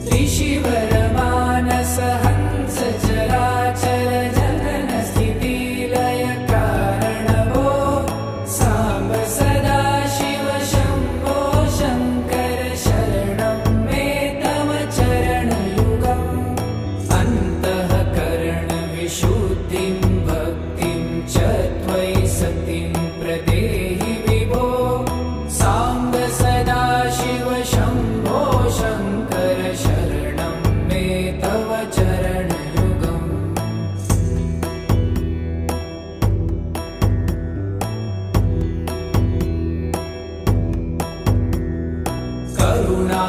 त्रिशिवरमानस हंस चराचर जनन स्थिति लय कारणवो साम्ब सदा शिव शम्भो शङ्कर शरणं मे तव चरणयुगम् अन्तःकरण विशुद्धिं भक्तिं च त्वयि सतिं प्रदेहि विभो साम्ब सदा शिव शम्भो शङ्कर शरणं मे तव चरणयुगम् करुणा